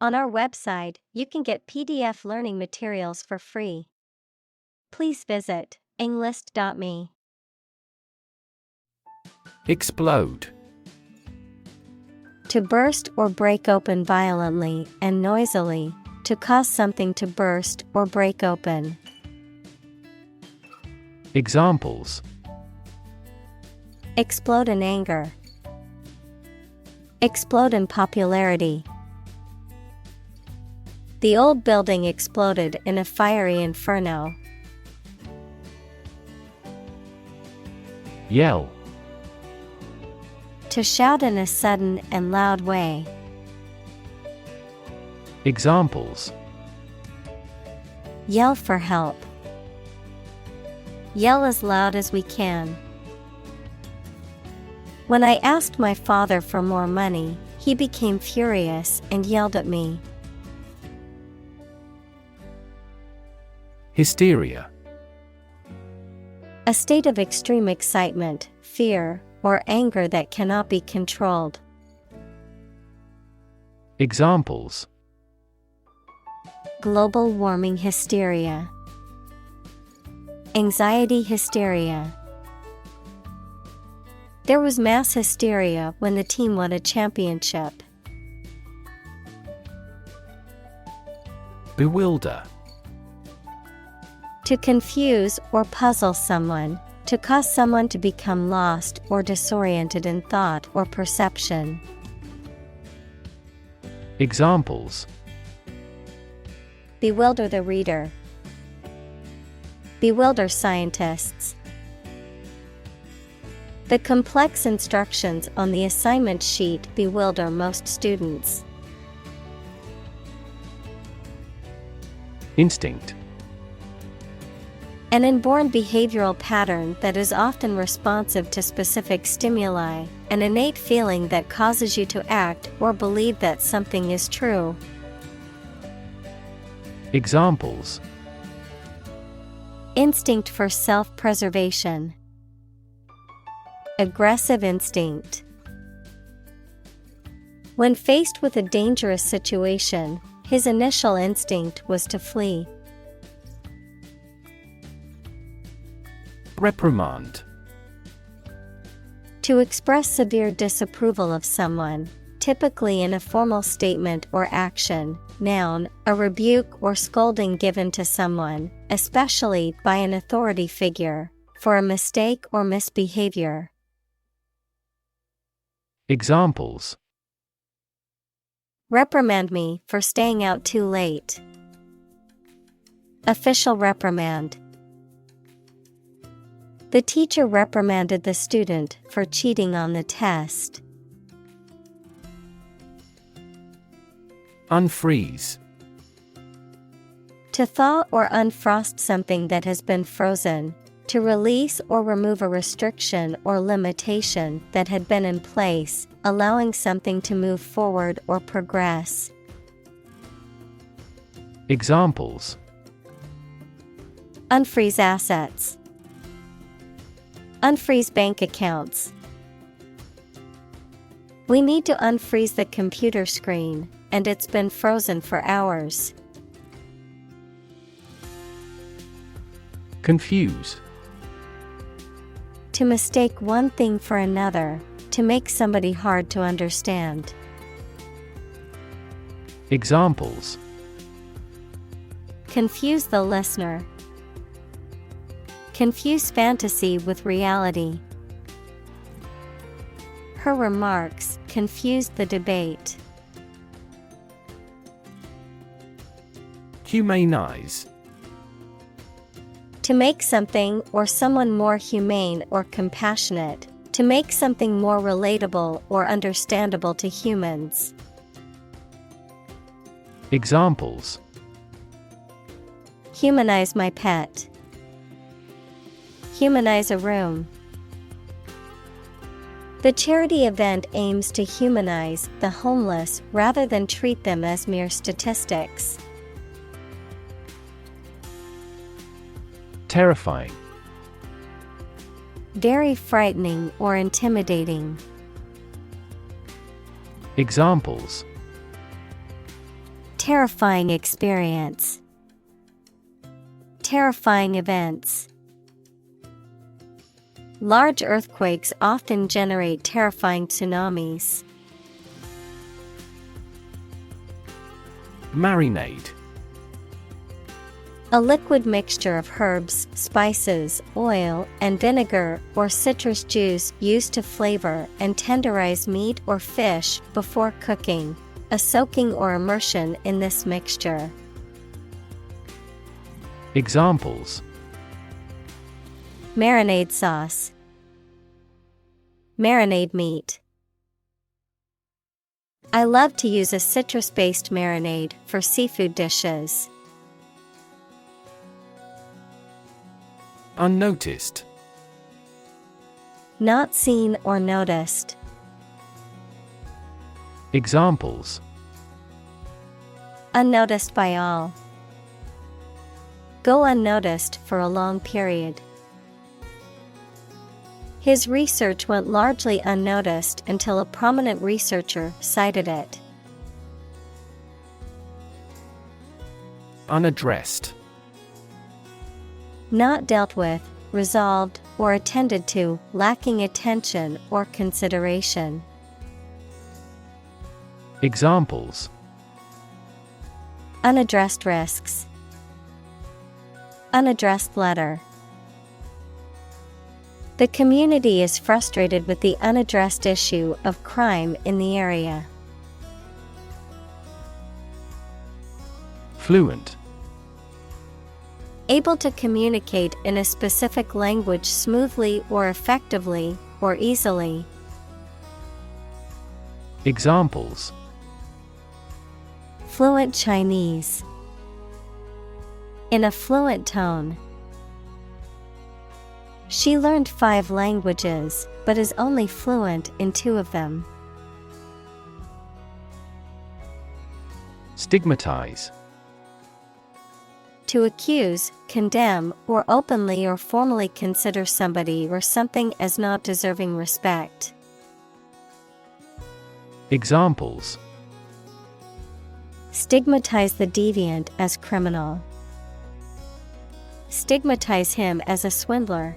On our website, you can get PDF learning materials for free. Please visit englist.me. Explode. To burst or break open violently and noisily, to cause something to burst or break open. Examples: Explode in anger. Explode in popularity. The old building exploded in a fiery inferno. Yell. To shout in a sudden and loud way. Examples: Yell for help. Yell as loud as we can. When I asked my father for more money, he became furious and yelled at me. Hysteria. A state of extreme excitement, fear, or anger that cannot be controlled. Examples: Global warming hysteria. Anxiety hysteria. There was mass hysteria when the team won a championship. Bewilder. To confuse or puzzle someone, to cause someone to become lost or disoriented in thought or perception. Examples: Bewilder the reader. Bewilder scientists. The complex instructions on the assignment sheet bewilder most students. Instinct. An inborn behavioral pattern that is often responsive to specific stimuli, an innate feeling that causes you to act or believe that something is true. Examples: Instinct for self-preservation. Aggressive instinct. When faced with a dangerous situation, his initial instinct was to flee. Reprimand. To express severe disapproval of someone, typically in a formal statement or action. Noun, a rebuke or scolding given to someone, especially by an authority figure, for a mistake or misbehavior. Examples: Reprimand me for staying out too late. Official reprimand. The teacher reprimanded the student for cheating on the test. Unfreeze. To thaw or unfrost something that has been frozen, to release or remove a restriction or limitation that had been in place, allowing something to move forward or progress. Examples: Unfreeze assets. Unfreeze bank accounts. We need to unfreeze the computer screen, and it's been frozen for hours. Confuse. To mistake one thing for another, to make somebody hard to understand. Examples: Confuse the listener. Confuse fantasy with reality. Her remarks confused the debate. Humanize. To make something or someone more humane or compassionate, to make something more relatable or understandable to humans. Examples: Humanize my pet. Humanize a room. The charity event aims to humanize the homeless rather than treat them as mere statistics. Terrifying. Very frightening or intimidating. Examples: Terrifying experience. Terrifying events. Large earthquakes often generate terrifying tsunamis. Marinade. A liquid mixture of herbs, spices, oil, and vinegar or citrus juice used to flavor and tenderize meat or fish before cooking, a soaking or immersion in this mixture. Examples: Marinade sauce. Marinade meat. I love to use a citrus-based marinade for seafood dishes. Unnoticed. Not seen or noticed. Examples: Unnoticed by all. Go unnoticed for a long period. His research went largely unnoticed until a prominent researcher cited it. Unaddressed. Not dealt with, resolved, or attended to, lacking attention or consideration. Examples: Unaddressed risks. Unaddressed letter. The community is frustrated with the unaddressed issue of crime in the area. Fluent. Able to communicate in a specific language smoothly or effectively, or easily. Examples: Fluent Chinese. In a fluent tone. She learned 5 languages, but is only fluent in 2 of them. Stigmatize. To accuse, condemn, or openly or formally consider somebody or something as not deserving respect. Examples: Stigmatize the deviant as criminal. Stigmatize him as a swindler.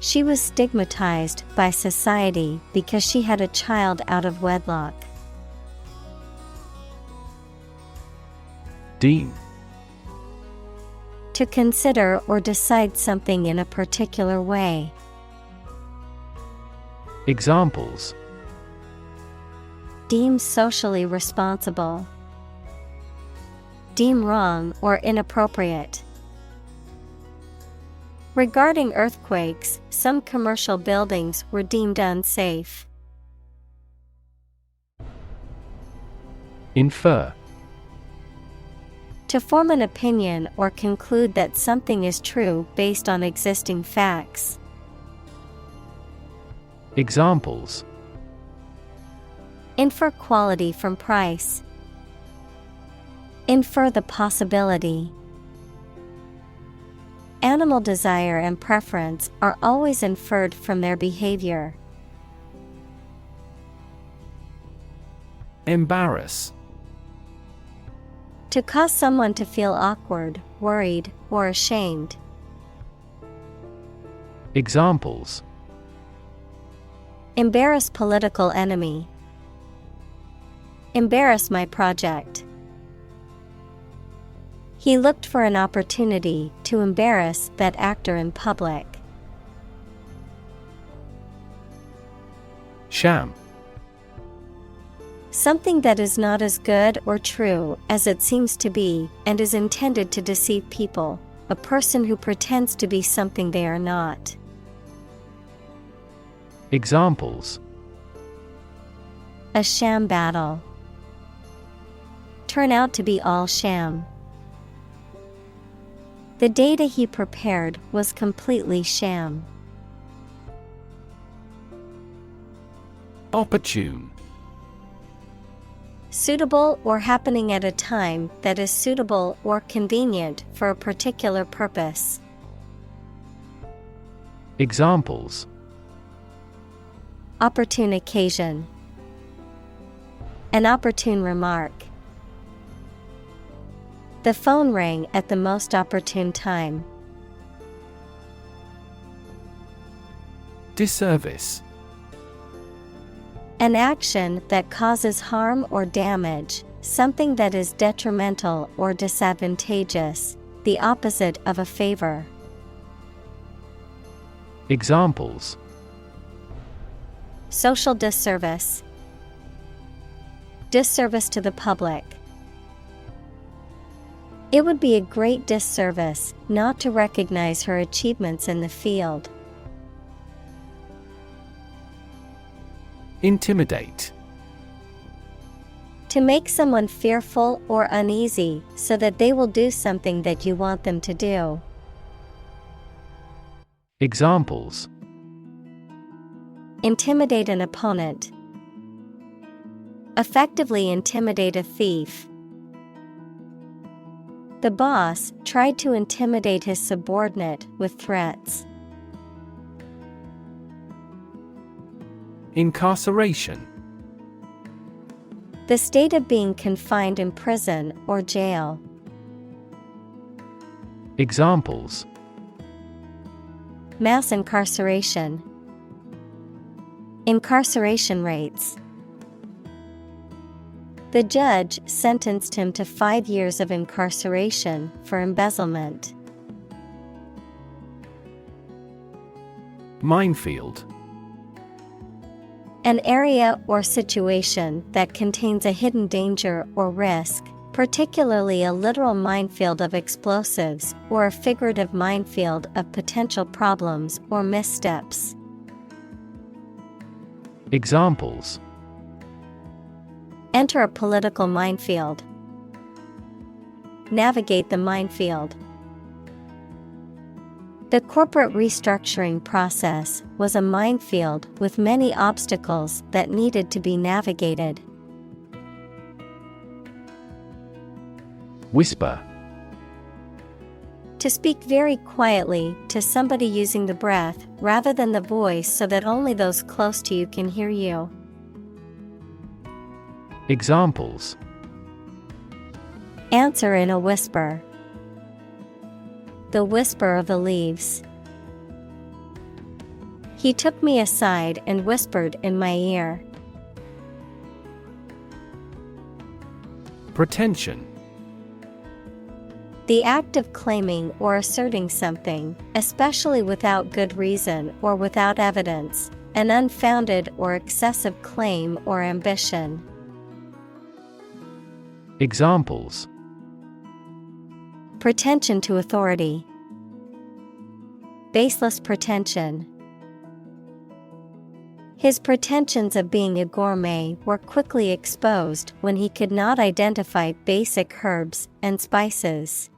She was stigmatized by society because she had a child out of wedlock. Deem. To consider or decide something in a particular way. Examples: Deem socially responsible. Deem wrong or inappropriate. Regarding earthquakes, some commercial buildings were deemed unsafe. Infer. To form an opinion or conclude that something is true based on existing facts. Examples: Infer quality from price. Infer the possibility. Animal desire and preference are always inferred from their behavior. Embarrass. To cause someone to feel awkward, worried, or ashamed. Examples: Embarrass political enemy. Embarrass my project. He looked for an opportunity to embarrass that actor in public. Sham. Something that is not as good or true as it seems to be and is intended to deceive people, a person who pretends to be something they are not. Examples: A sham battle. Turn out to be all sham. The data he prepared was completely sham. Opportune. Suitable or happening at a time that is suitable or convenient for a particular purpose. Examples: Opportune occasion. An opportune remark. The phone rang at the most opportune time. Disservice. An action that causes harm or damage, something that is detrimental or disadvantageous, the opposite of a favor. Examples: social disservice, disservice to the public. It would be a great disservice not to recognize her achievements in the field. Intimidate. To make someone fearful or uneasy so that they will do something that you want them to do. Examples: intimidate an opponent, effectively intimidate a thief. The boss tried to intimidate his subordinate with threats. Incarceration. The state of being confined in prison or jail. Examples: mass incarceration, incarceration rates. The judge sentenced him to 5 years of incarceration for embezzlement. Minefield. An area or situation that contains a hidden danger or risk, particularly a literal minefield of explosives or a figurative minefield of potential problems or missteps. Examples: enter a political minefield, navigate the minefield. The corporate restructuring process was a minefield with many obstacles that needed to be navigated. Whisper. To speak very quietly to somebody using the breath rather than the voice so that only those close to you can hear you. Examples: answer in a whisper, the whisper of the leaves. He took me aside and whispered in my ear. Pretension. The act of claiming or asserting something, especially without good reason or without evidence, an unfounded or excessive claim or ambition. Examples: pretension to authority, baseless pretension. His pretensions of being a gourmet were quickly exposed when he could not identify basic herbs and spices.